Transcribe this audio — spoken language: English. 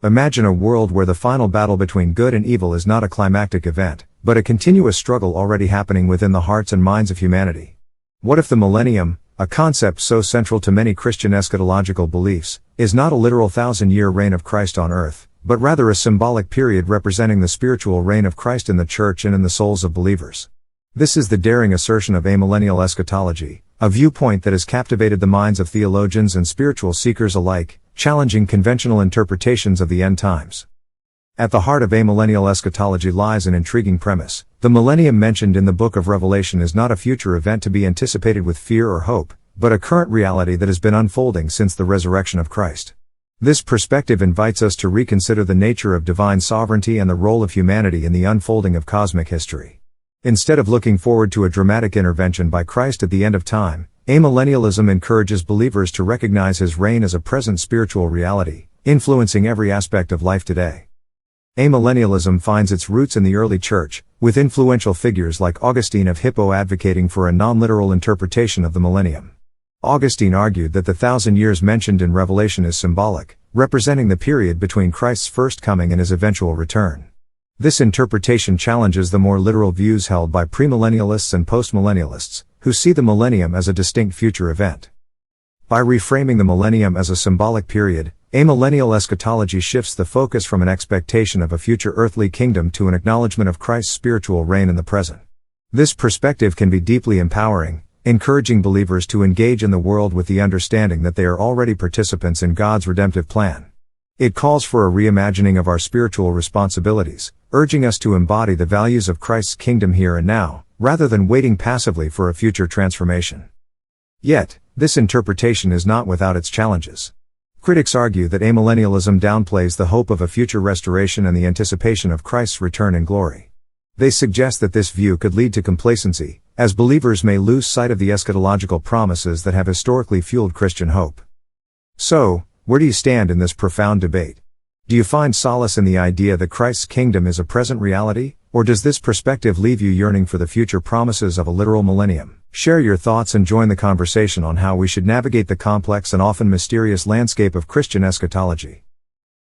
Imagine a world where the final battle between good and evil is not a climactic event, but a continuous struggle already happening within the hearts and minds of humanity. What if the millennium, a concept so central to many Christian eschatological beliefs, is not a literal 1,000-year reign of Christ on earth, but rather a symbolic period representing the spiritual reign of Christ in the church and in the souls of believers? This is the daring assertion of amillennial eschatology, a viewpoint that has captivated the minds of theologians and spiritual seekers alike, challenging conventional interpretations of the end times. At the heart of amillennial eschatology lies an intriguing premise. The millennium mentioned in the book of Revelation is not a future event to be anticipated with fear or hope, but a current reality that has been unfolding since the resurrection of Christ. This perspective invites us to reconsider the nature of divine sovereignty and the role of humanity in the unfolding of cosmic history. Instead of looking forward to a dramatic intervention by Christ at the end of time, amillennialism encourages believers to recognize his reign as a present spiritual reality, influencing every aspect of life today. Amillennialism finds its roots in the early church, with influential figures like Augustine of Hippo advocating for a non-literal interpretation of the millennium. Augustine argued that the 1,000 years mentioned in Revelation is symbolic, representing the period between Christ's first coming and his eventual return. This interpretation challenges the more literal views held by premillennialists and postmillennialists, who see the millennium as a distinct future event. By reframing the millennium as a symbolic period, amillennial eschatology shifts the focus from an expectation of a future earthly kingdom to an acknowledgement of Christ's spiritual reign in the present. This perspective can be deeply empowering, encouraging believers to engage in the world with the understanding that they are already participants in God's redemptive plan. It calls for a reimagining of our spiritual responsibilities, urging us to embody the values of Christ's kingdom here and now, rather than waiting passively for a future transformation. Yet, this interpretation is not without its challenges. Critics argue that amillennialism downplays the hope of a future restoration and the anticipation of Christ's return in glory. They suggest that this view could lead to complacency, as believers may lose sight of the eschatological promises that have historically fueled Christian hope. So, where do you stand in this profound debate? Do you find solace in the idea that Christ's kingdom is a present reality, or does this perspective leave you yearning for the future promises of a literal millennium? Share your thoughts and join the conversation on how we should navigate the complex and often mysterious landscape of Christian eschatology.